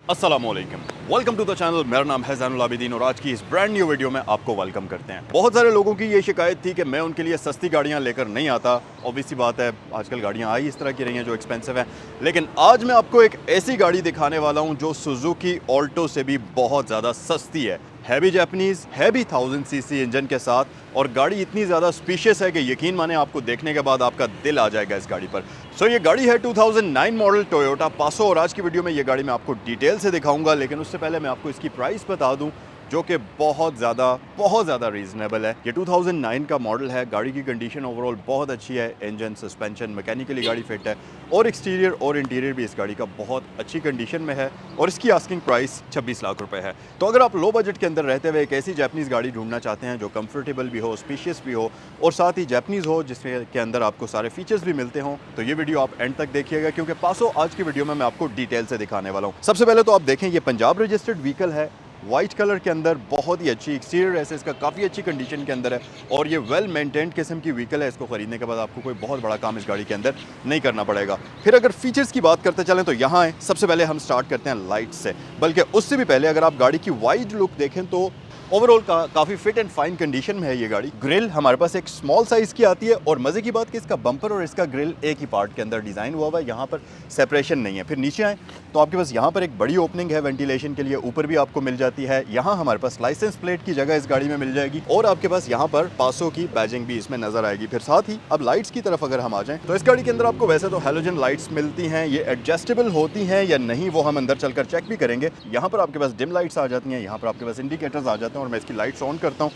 अस्सलामुअलैकुम, welcome to the channel. मेरा नाम है ज़ैनुल आबिदीन और आज की इस ब्रांड न्यू वीडियो में आपको वेलकम करते हैं। बहुत सारे लोगों की ये शिकायत थी कि मैं उनके लिए सस्ती गाड़ियां लेकर नहीं आता। ऑब्वियस सी बात है, आजकल गाड़ियां आई इस तरह की रही हैं जो एक्सपेंसिव हैं, लेकिन आज मैं आपको एक ऐसी गाड़ी दिखाने वाला हूं जो सुजुकी ऑल्टो से भी बहुत ज़्यादा सस्ती है भी जापानीज़, है भी 1000 सीसी इंजन के साथ, और गाड़ी इतनी ज़्यादा स्पीशियस है कि यकीन माने आपको देखने के बाद आपका दिल आ जाएगा इस गाड़ी पर। सो ये गाड़ी है 2009 मॉडल टोयोटा पासो, और आज की वीडियो में ये गाड़ी मैं आपको डिटेल से दिखाऊंगा, लेकिन उससे पहले मैं आपको इसकी प्राइस बता दूं जो कि बहुत ज़्यादा रीज़नेबल है। ये 2009 का मॉडल है। गाड़ी की कंडीशन ओवरऑल बहुत अच्छी है। इंजन, सस्पेंशन, मैकेनिकली गाड़ी फिट है, और एक्सटीरियर और इंटीरियर भी इस गाड़ी का बहुत अच्छी कंडीशन में है, और इसकी आस्किंग प्राइस 26 लाख रुपए है। तो अगर आप लो बजट के अंदर रहते हुए एक ऐसी जापानीज़ गाड़ी ढूंढना चाहते हैं जो कंफर्टेबल भी हो, स्पेशियस भी हो, और साथ ही जापानीज़ हो जिसके के अंदर आपको सारे फीचर्स भी मिलते हों, तो ये वीडियो आप एंड तक देखिएगा, क्योंकि पासो आज की वीडियो में मैं आपको डिटेल से दिखाने वाला हूँ। सबसे पहले तो आप देखें, ये पंजाब रजिस्टर्ड व्हीकल है, वाइट कलर के अंदर, बहुत ही अच्छी एक्सटीरियर है इसका, काफ़ी अच्छी कंडीशन के अंदर है, और ये वेल मेंटेन्ड किस्म की व्हीकल है। इसको खरीदने के बाद आपको कोई बहुत बड़ा काम इस गाड़ी के अंदर नहीं करना पड़ेगा। फिर अगर फीचर्स की बात करते चलें तो यहाँ है, सबसे पहले हम स्टार्ट करते हैं लाइट से, बल्कि उससे भी पहले अगर आप गाड़ी की वाइड लुक देखें तो ओवरऑल काफ़ी फिट एंड फाइन कंडीशन में है ये गाड़ी। ग्रिल हमारे पास एक स्मॉल साइज़ की आती है, और मज़े की बात कि इसका बम्पर और इसका ग्रिल एक ही पार्ट के अंदर डिज़ाइन हुआ हुआ है, यहाँ पर सेपरेशन नहीं है। फिर नीचे आए तो आपके पास यहाँ पर एक बड़ी ओपनिंग है वेंटिलेशन के लिए, ऊपर भी आपको मिल जाती है। यहाँ हमारे पास लाइसेंस प्लेट की जगह इस गाड़ी में मिल जाएगी, और आपके पास यहाँ पर पासो की बैजिंग भी इसमें नजर आएगी। फिर साथ ही अब लाइट्स की तरफ अगर हम आ जाएं तो इस गाड़ी के अंदर आपको वैसे तो हेलोजन लाइट्स मिलती हैं, ये एडजस्टेबल होती हैं या नहीं वो हम अंदर चलकर चेक भी करेंगे। यहाँ पर आपके पास डिम लाइट्स आ जाती हैं, यहाँ पर आपके पास इंडिकेटर्स आ जाते हैं, और मैं इसकी लाइट्स ऑन करता हूँ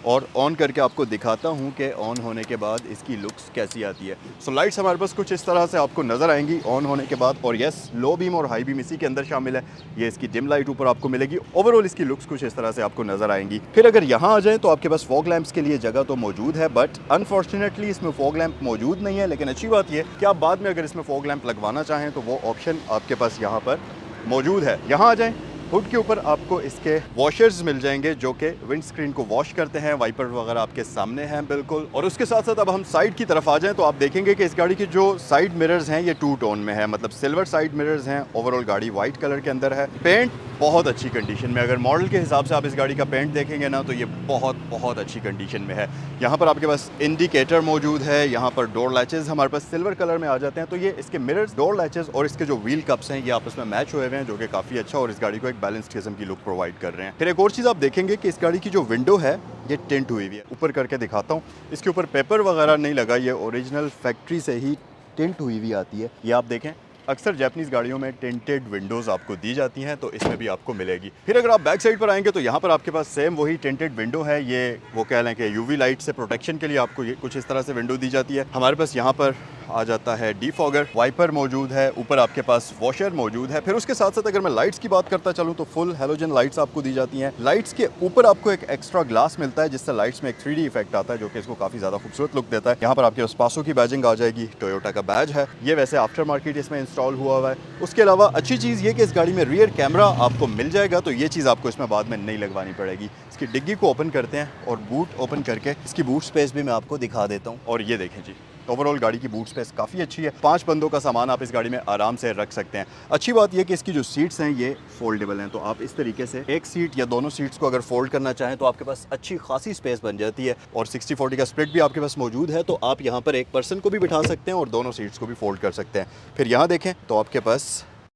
और ऑन करके आपको दिखाता हूँ कि ऑन होने के बाद इसकी लुक्स कैसी आती है। सो लाइट्स हमारे पास कुछ इस तरह से आपको नज़र आएंगी ऑन होने के बाद, और यस, लो बीम और हाई बीम इसी के अंदर शामिल है। ये इसकी डिम लाइट ऊपर आपको मिलेगी। ओवरऑल इसकी लुक्स कुछ इस तरह से आपको नज़र आएंगी। फिर अगर यहाँ आ जाए तो आपके पास फॉग लैंप्स के लिए जगह तो मौजूद है, बट अनफॉर्चुनेटली इसमें फॉग लैंप मौजूद नहीं है। लेकिन अच्छी बात यह कि आप बाद में अगर इसमें फॉग लैंप लगवाना चाहें तो वो ऑप्शन आपके पास यहाँ पर मौजूद है। यहाँ आ जाएँ, हुड के ऊपर आपको इसके वॉशर्स मिल जाएंगे जो कि विंड स्क्रीन को वॉश करते हैं। वाइपर वगैरह आपके सामने हैं बिल्कुल। और उसके साथ साथ अब हम साइड की तरफ आ जाएं तो आप देखेंगे कि इस गाड़ी के जो साइड मिरर्स हैं ये टू टोन में है, मतलब सिल्वर साइड मिरर्स हैं। ओवरऑल गाड़ी वाइट कलर के अंदर है। पेंट बहुत अच्छी कंडीशन में, अगर मॉडल के हिसाब से आप इस गाड़ी का पेंट देखेंगे ना तो ये बहुत अच्छी कंडीशन में है। यहाँ पर आपके पास इंडिकेटर मौजूद है। यहाँ पर डोर लैचेस हमारे पास सिल्वर कलर में आ जाते हैं, तो ये इसके मिरर्स, डोर लैचेस और इसके जो व्हील कप्स हैं ये आपस में मैच हुए हुए हैं, जो कि काफ़ी अच्छा और इस गाड़ी को एक बैलेंस्ड किस्म की लुक प्रोवाइड कर रहे हैं। फिर एक और चीज़ आप देखेंगे कि इस गाड़ी की जो विंडो है ये टिंट हुई हुई है। ऊपर करके दिखाता हूँ, इसके ऊपर पेपर वगैरह नहीं लगा, ये ओरिजिनल फैक्ट्री से ही टिंट हुई हुई आती है। ये आप देखें, अक्सर जापानीज़ गाड़ियों में टिंटेड विंडोज़ आपको दी जाती हैं, तो इसमें भी आपको मिलेगी। फिर अगर आप बैक साइड पर आएंगे तो यहाँ पर आपके पास सेम वही टिंटेड विंडो है। ये वो कह लें कि यूवी लाइट से प्रोटेक्शन के लिए आपको ये कुछ इस तरह से विंडो दी जाती है। हमारे पास यहाँ पर आ जाता है डीफॉगर, वाइपर मौजूद है, ऊपर आपके पास वॉशर मौजूद है। फिर उसके साथ साथ अगर मैं लाइट्स की बात करता चलूँ तो फुल हेलोजन लाइट्स आपको दी जाती हैं। लाइट्स के ऊपर आपको एक एक्स्ट्रा ग्लास मिलता है जिससे लाइट्स में एक 3D इफेक्ट आता है, जो कि इसको काफ़ी ज़्यादा खूबसूरत लुक देता है। यहाँ पर आपके पास पासो की बैजिंग आ जाएगी, टोयोटा का बैज है, ये वैसे आफ्टर मार्केट इसमें इंस्टॉल हुआ हुआ है। उसके अलावा अच्छी चीज़ ये कि इस गाड़ी में रियर कैमरा आपको मिल जाएगा, तो ये चीज़ आपको इसमें बाद में नहीं लगवानी पड़ेगी। इसकी डिग्गी को ओपन करते हैं और बूट ओपन करके इसकी बूट स्पेस भी मैं आपको दिखा देता हूँ, और ये देखें जी, ओवरऑल गाड़ी की बूट स्पेस काफ़ी अच्छी है। 5 बंदों का सामान आप इस गाड़ी में आराम से रख सकते हैं। अच्छी बात यह कि इसकी जो सीट्स हैं ये फोल्डेबल हैं, तो आप इस तरीके से एक सीट या दोनों सीट्स को अगर फोल्ड करना चाहें तो आपके पास अच्छी खासी स्पेस बन जाती है। और 60-40 का स्प्लिट भी आपके पास मौजूद है, तो आप यहाँ पर एक पर्सन को भी बिठा सकते हैं और दोनों सीट्स को भी फोल्ड कर सकते हैं। फिर यहाँ देखें तो आपके पास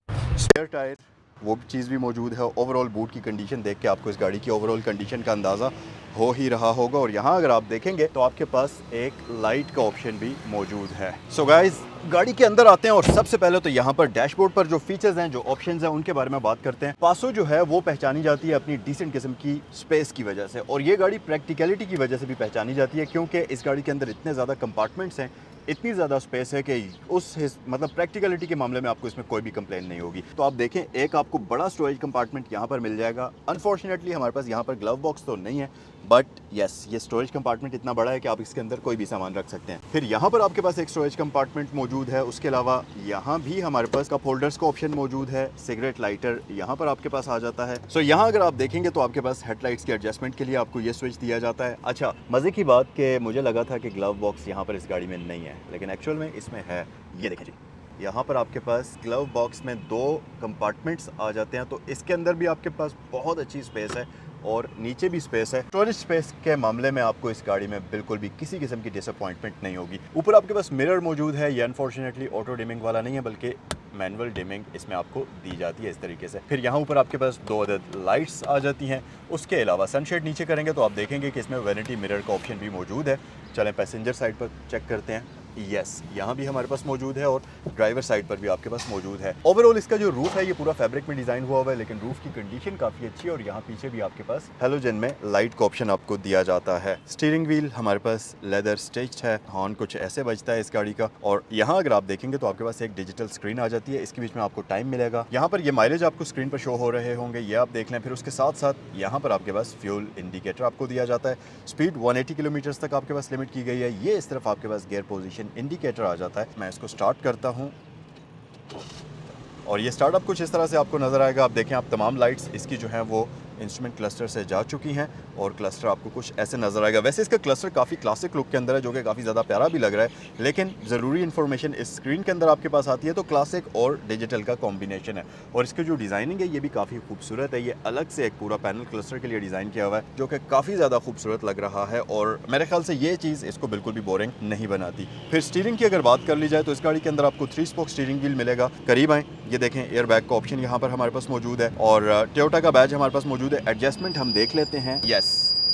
स्पेयर टायर, वो चीज़ भी मौजूद है। ओवरऑल बूट की कंडीशन देख के आपको इस गाड़ी की ओवरऑल कंडीशन का अंदाज़ा हो ही रहा होगा। और यहाँ अगर आप देखेंगे तो आपके पास एक लाइट का ऑप्शन भी मौजूद है। सो गाइस, गाड़ी के अंदर आते हैं और सबसे पहले तो यहाँ पर डैशबोर्ड पर जो फीचर्स हैं, जो ऑप्शंस हैं, उनके बारे में बात करते हैं। पासो जो है वो पहचानी जाती है अपनी डिसेंट किस्म की स्पेस की वजह से, और ये गाड़ी प्रैक्टिकलिटी की वजह से भी पहचानी जाती है, क्योंकि इस गाड़ी के अंदर इतने ज़्यादा कंपार्टमेंट्स हैं, इतनी ज़्यादा स्पेस है कि मतलब प्रैक्टिकलिटी के मामले में आपको इसमें कोई भी कंप्लेन नहीं होगी। तो आप देखें, एक आपको बड़ा स्टोरेज कंपार्टमेंट यहाँ पर मिल जाएगा। अनफॉर्चुनेटली हमारे पास यहाँ पर ग्लव बॉक्स तो नहीं है, बट यस, ये स्टोरेज कंपार्टमेंट इतना बड़ा है कि आप इसके अंदर कोई भी सामान रख सकते हैं। फिर यहाँ पर आपके पास एक स्टोरेज कंपार्टमेंट मौजूद है। उसके अलावा यहाँ भी हमारे पास कप होल्डर्स का ऑप्शन मौजूद है। सिगरेट लाइटर यहाँ पर आपके पास आ जाता है। सो यहाँ अगर आप देखेंगे तो आपके पास हेडलाइट्स के एडजस्टमेंट के लिए आपको ये स्विच दिया जाता है। अच्छा, मज़े की बात कि मुझे लगा था कि ग्लव बॉक्स यहाँ पर इस गाड़ी में नहीं है, लेकिन एक्चुअल में इसमें है। ये देखें जी, यहाँ पर आपके पास ग्लव बॉक्स में 2 कंपार्टमेंट्स आ जाते हैं, तो इसके अंदर भी आपके पास बहुत अच्छी स्पेस है और नीचे भी स्पेस है। स्टोरेज स्पेस के मामले में आपको इस गाड़ी में बिल्कुल भी किसी किस्म की डिसअपॉइंटमेंट नहीं होगी। ऊपर आपके पास मिरर मौजूद है, ये अनफॉर्चुनेटली ऑटो डिमिंग वाला नहीं है बल्कि मैनुअल डिमिंग इसमें आपको दी जाती है इस तरीके से। फिर यहाँ ऊपर आपके पास 2 अदद लाइट्स आ जाती हैं। उसके अलावा सनशेड नीचे करेंगे तो आप देखेंगे कि इसमें वैनिटी मिरर का ऑप्शन भी मौजूद है। चलें पैसेंजर साइड पर चेक करते हैं। यस, यहाँ भी हमारे पास मौजूद है और ड्राइवर साइड पर भी आपके पास मौजूद है। ओवरऑल इसका जो रूफ है ये पूरा फैब्रिक में डिज़ाइन हुआ हुआ है, लेकिन रूफ की कंडीशन काफ़ी अच्छी है और यहाँ पीछे भी आपके पास हेलोजन में लाइट का ऑप्शन आपको दिया जाता है। स्टीयरिंग व्हील हमारे पास लेदर स्टिच्ड है, हॉर्न कुछ ऐसे बजता है इस गाड़ी का। और यहाँ अगर आप देखेंगे तो आपके पास एक डिजिटल स्क्रीन आ जाती है, इसके बीच में आपको टाइम मिलेगा। यहाँ पर ये माइलेज आपको स्क्रीन पर शो हो रहे होंगे, ये आप देख लें। फिर उसके साथ साथ यहाँ पर आपके पास फ्यूल इंडिकेटर आपको दिया जाता है। स्पीड 180 किलोमीटर तक आपके पास लिमिट की गई है। ये इस तरफ आपके पास गियर पोजीशन इंडिकेटर आ जाता है। मैं इसको स्टार्ट करता हूँ और ये स्टार्टअप कुछ इस तरह से आपको नज़र आएगा। आप देखें, आप तमाम लाइट्स इसकी जो हैं वो इंस्ट्रूमेंट क्लस्टर से जा चुकी हैं और क्लस्टर आपको कुछ ऐसे नज़र आएगा। वैसे इसका क्लस्टर काफ़ी क्लासिक लुक के अंदर है, जो कि काफ़ी ज़्यादा प्यारा भी लग रहा है, लेकिन ज़रूरी इन्फॉर्मेशन इस स्क्रीन के अंदर आपके पास आती है तो क्लासिक और डिजिटल का कॉम्बिनेशन है। और इसकी जो डिज़ाइनिंग है ये भी काफ़ी खूबसूरत है। ये अलग से एक पूरा पैनल क्लस्टर के लिए डिज़ाइन किया हुआ है, जो कि काफ़ी ज़्यादा खूबसूरत लग रहा है और मेरे ख्याल से ये चीज़ इसको बिल्कुल भी बोरिंग नहीं बनाती। फिर स्टीयरिंग की अगर बात कर ली जाए तो इस गाड़ी के अंदर आपको 3 स्पोक स्टीयरिंग व्हील मिलेगा। करीब आएँ, ये देखें, एयर बैग का ऑप्शन यहाँ पर हमारे पास मौजूद है और टोयोटा का बैज हमारे पास मौजूद है। एडजस्टमेंट हम देख लेते हैं। यस,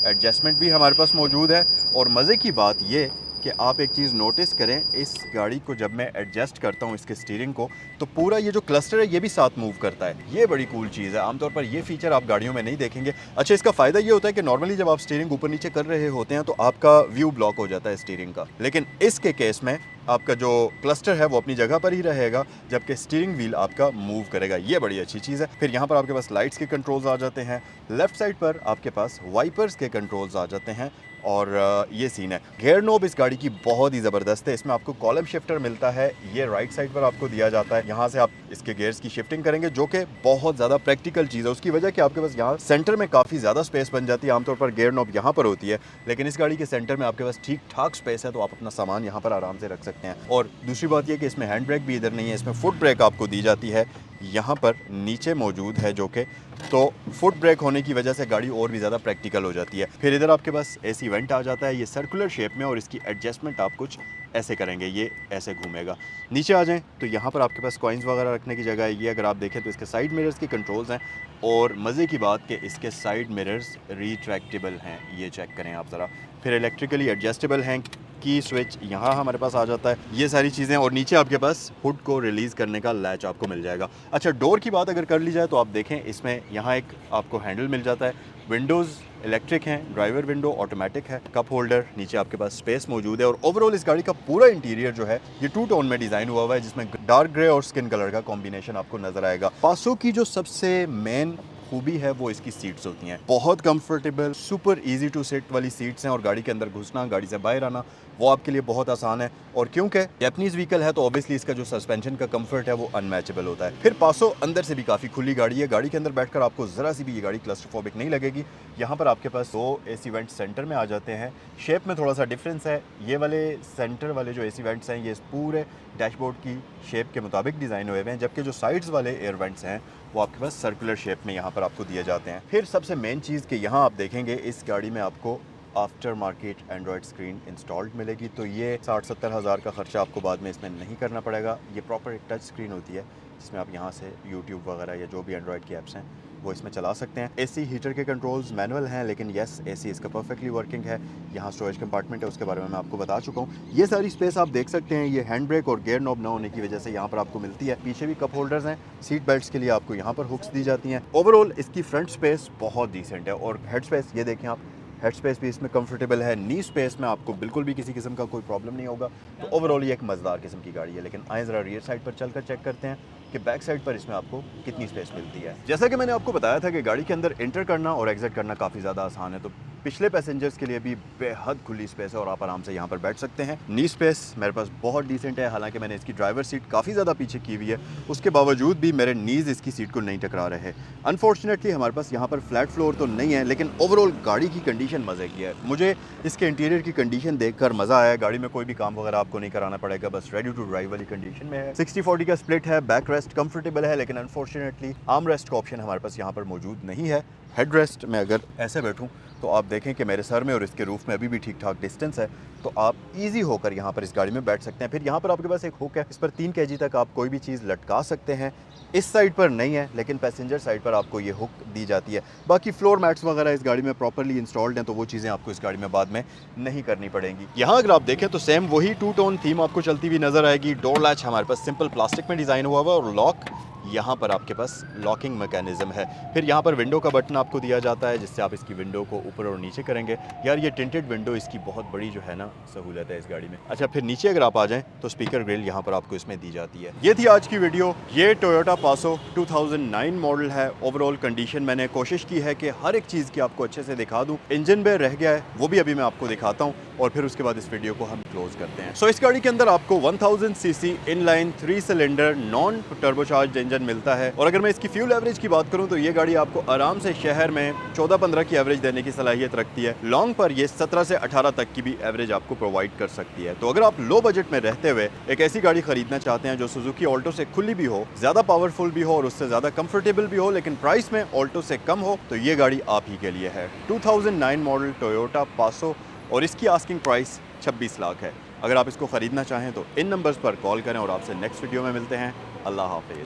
एडजस्टमेंट भी हमारे पास मौजूद है। और मज़े की बात ये कि आप एक चीज़ नोटिस करें, इस गाड़ी को जब मैं एडजस्ट करता हूँ इसके स्टीयरिंग को, तो पूरा ये जो क्लस्टर है ये भी साथ मूव करता है। ये बड़ी कूल चीज़ है, आमतौर पर ये फीचर आप गाड़ियों में नहीं देखेंगे। अच्छा, इसका फ़ायदा ये होता है कि नॉर्मली जब आप स्टीयरिंग ऊपर नीचे कर रहे होते हैं तो आपका व्यू ब्लॉक हो जाता है स्टीयरिंग का, लेकिन इसके केस में आपका जो क्लस्टर है वो अपनी जगह पर ही रहेगा, जबकि स्टीयरिंग व्हील आपका मूव करेगा। ये बड़ी अच्छी चीज़ है। फिर यहाँ पर आपके पास लाइट्स के कंट्रोल्स आ जाते हैं। लेफ्ट साइड पर आपके पास वाइपर्स के कंट्रोल्स आ जाते हैं और ये सीन है। गियर नोब इस गाड़ी की बहुत ही ज़बरदस्त है। इसमें आपको कॉलम शिफ्टर मिलता है, ये राइट साइड पर आपको दिया जाता है। यहाँ से आप इसके गियर्स की शिफ्टिंग करेंगे, जो कि बहुत ज़्यादा प्रैक्टिकल चीज़ है। उसकी वजह कि आपके पास यहाँ सेंटर में काफ़ी ज़्यादा स्पेस बन जाती है। आमतौर पर गियर नोब यहाँ पर होती है, लेकिन इस गाड़ी के सेंटर में आपके पास ठीक ठाक स्पेस है, तो आप अपना सामान यहाँ पर आराम से रख सकते हैं। और दूसरी बात यह कि इसमें हैंड ब्रेक भी इधर नहीं है, इसमें फुट ब्रेक आपको दी जाती है, यहाँ पर नीचे मौजूद है, जो कि तो फुट ब्रेक होने की वजह से गाड़ी और भी ज़्यादा प्रैक्टिकल हो जाती है। फिर इधर आपके पास एसी वेंट आ जाता है, ये सर्कुलर शेप में, और इसकी एडजस्टमेंट आप कुछ ऐसे करेंगे, ये ऐसे घूमेगा। नीचे आ जाएं तो यहाँ पर आपके पास कॉइन्स वगैरह रखने की जगह है। ये अगर आप देखें तो इसके साइड मिरर्स के कंट्रोल्स हैं और मज़े की बात कि इसके साइड मिरर्स रिट्रैक्टेबल हैं, ये चेक करें आप ज़रा। फिर इलेक्ट्रिकली एडजस्टेबल हैं, की स्विच यहाँ हमारे पास आ जाता है, ये सारी चीज़ें। और नीचे आपके पास हुड को रिलीज़ करने का लैच आपको मिल जाएगा। अच्छा, डोर की बात अगर कर ली जाए तो आप देखें इसमें यहाँ एक आपको हैंडल मिल जाता है। विंडोज़ इलेक्ट्रिक हैं, ड्राइवर विंडो ऑटोमेटिक है, कप होल्डर, नीचे आपके पास स्पेस मौजूद है। और ओवरऑल इस गाड़ी का पूरा इंटीरियर जो है ये 2 टोन में डिज़ाइन हुआ हुआ है, जिसमें डार्क ग्रे और स्किन कलर का कॉम्बिनेशन आपको नजर आएगा। पासो की जो सबसे मेन खूबी है वो इसकी सीट्स होती हैं, बहुत comfortable, super easy to sit वाली सीट्स हैं और गाड़ी के अंदर घुसना, गाड़ी से बाहर आना वो आपके लिए बहुत आसान है। और क्योंकि जैपनीज़ व्हीकल है तो ऑब्वियसली इसका जो सस्पेंशन का कंफर्ट है वो अनमैचेबल होता है। फिर पासो अंदर से भी काफ़ी खुली गाड़ी है, गाड़ी के अंदर बैठकर आपको ज़रा सी भी ये गाड़ी क्लस्ट्रोफोबिक नहीं लगेगी। यहाँ पर आपके पास 2 एसी वेंट सेंटर में आ जाते हैं। शेप में थोड़ा सा डिफरेंस है, ये वाले सेंटर वाले जो एसी वेंट्स हैं ये इस पूरे डैशबोर्ड की शेप के मुताबिक डिज़ाइन हुए हैं, जबकि जो साइड्स वाले एयर वेंट्स हैं वो आपके पास सर्कुलर शेप में यहाँ पर आपको दिए जाते हैं। फिर सबसे मेन चीज़ कि यहाँ आप देखेंगे इस गाड़ी में आपको after market Android screen installed मिलेगी, तो ये 60-70 हज़ार का खर्चा आपको बाद में इसमें नहीं करना पड़ेगा। ये प्रॉपर एक टच स्क्रीन होती है जिसमें आप यहाँ से यूट्यूब वगैरह या जो भी एंड्रॉयड की ऐप्स हैं वो इसमें चला सकते हैं। एसी हीटर के कंट्रोल्स मैनुअल हैं, लेकिन यस एसी इसका परफेक्टली वर्किंग है। यहाँ स्टोरेज कंपार्टमेंट है, उसके बारे में मैं आपको बता चुका हूँ। ये सारी स्पेस आप देख सकते हैं, ये हैंड ब्रेक और गियर नॉब ना होने की वजह से यहाँ पर आपको मिलती है। पीछे भी कप होल्डर्स हैं, सीट बेल्ट्स के लिए आपको यहाँ पर हुक्स दी जाती हैं। ओवरऑल इसकी फ्रंट स्पेस बहुत डिसेंट है और हेड स्पेस ये देखें आप, हेड स्पेस भी इसमें कंफर्टेबल है। नी स्पेस में आपको बिल्कुल भी किसी किस्म का कोई प्रॉब्लम नहीं होगा। तो ओवरऑल ये एक मज़ेदार किस्म की गाड़ी है। लेकिन आए ज़रा रियर साइड पर चलकर चेक करते हैं कि बैक साइड पर इसमें आपको कितनी स्पेस मिलती है। जैसा कि मैंने आपको बताया था कि गाड़ी के अंदर इंटर करना और एग्जिट करना काफ़ी ज़्यादा आसान है, तो पिछले पैसेंजर्स के लिए भी बेहद खुली स्पेस है और आप आराम से यहाँ पर बैठ सकते हैं। नी स्पेस मेरे पास बहुत डिसेंट है, हालांकि मैंने इसकी ड्राइवर सीट काफ़ी ज़्यादा पीछे की हुई है, उसके बावजूद भी मेरे नीज़ इसकी सीट को नहीं टकरा रहे। अनफॉर्चुनेटली हमारे पास यहाँ पर फ्लैट फ्लोर तो नहीं है, लेकिन ओवरऑल गाड़ी की कंडीशन मज़े की है। मुझे इसके इंटीरियर की कंडीशन देखकर मज़ा आया। गाड़ी में कोई भी काम वगैरह आपको नहीं कराना पड़ेगा, बस रेडी टू ड्राइव वाली कंडीशन में है। 60-40 का स्प्लिट है, बैक रेस्ट कंफर्टेबल है, लेकिन अनफॉर्चुनेटली आर्म रेस्ट का ऑप्शन हमारे पास यहाँ पर मौजूद नहीं है। हेड रेस्ट में अगर ऐसे बैठूं तो आप देखें कि मेरे सर में और इसके रूफ में अभी भी ठीक ठाक डिस्टेंस है, तो आप इजी होकर यहाँ पर इस गाड़ी में बैठ सकते हैं। फिर यहाँ पर आपके पास एक हुक है, इस पर 3 kg तक आप कोई भी चीज़ लटका सकते हैं। इस साइड पर नहीं है, लेकिन पैसेंजर साइड पर आपको ये हुक दी जाती है। बाकी फ्लोर मैट्स वगैरह इस गाड़ी में प्रॉपर्ली इंस्टॉल्ड हैं, तो वो चीज़ें आपको इस गाड़ी में बाद में नहीं करनी पड़ेंगी। यहाँ अगर आप देखें तो सेम वही 2 टोन थीम आपको चलती हुई नजर आएगी। डोर लैच हमारे पास सिंपल प्लास्टिक में डिज़ाइन हुआ हुआ और लॉक यहाँ पर आपके पास लॉकिंग मैकेनिज्म है। फिर यहाँ पर विंडो का बटन आपको दिया जाता है, जिससे आप इसकी विंडो को ऊपर और नीचे करेंगे। यार ये टिंटेड विंडो इसकी बहुत बड़ी जो है ना सहूलत है इस गाड़ी में। अच्छा, फिर नीचे अगर आप आ जाएं तो स्पीकर ग्रिल यहाँ पर आपको इसमें दी जाती है। ये थी आज की वीडियो। ये टोयोटा पासो 2009 मॉडल है। ओवरऑल कंडीशन मैंने कोशिश की है कि हर एक चीज़ की आपको अच्छे से दिखा दूँ। इंजन पे रह गया है, वो भी अभी मैं आपको दिखाता हूँ और फिर उसके बाद इस वीडियो को हम क्लोज करते हैं। सो इस गाड़ी के अंदर आपको 1000 CC inline 3 cylinder non turbocharged engine मिलता है। और अगर मैं इसकी फ्यूल एवरेज की बात करूं तो ये गाड़ी आपको आराम से शहर में 14-15 की एवरेज देने की सलाहियत रखती है। लॉन्ग पर ये 17 से 18 तक की भी एवरेज आपको प्रोवाइड कर सकती है। तो अगर आप लो बजट में रहते हुए एक ऐसी गाड़ी खरीदना चाहते हैं जो सुजुकी ऑल्टो से खुली भी हो, ज्यादा पावरफुल भी हो और उससे ज्यादा कंफर्टेबल भी हो, लेकिन प्राइस में ऑल्टो से कम हो, तो ये गाड़ी आप ही के लिए है। 2009 मॉडल टोयोटा पासो और इसकी आस्किंग प्राइस 26 लाख है। अगर आप इसको खरीदना चाहें तो इन नंबर्स पर कॉल करें और आपसे नेक्स्ट वीडियो में मिलते हैं। अल्लाह हाफिज।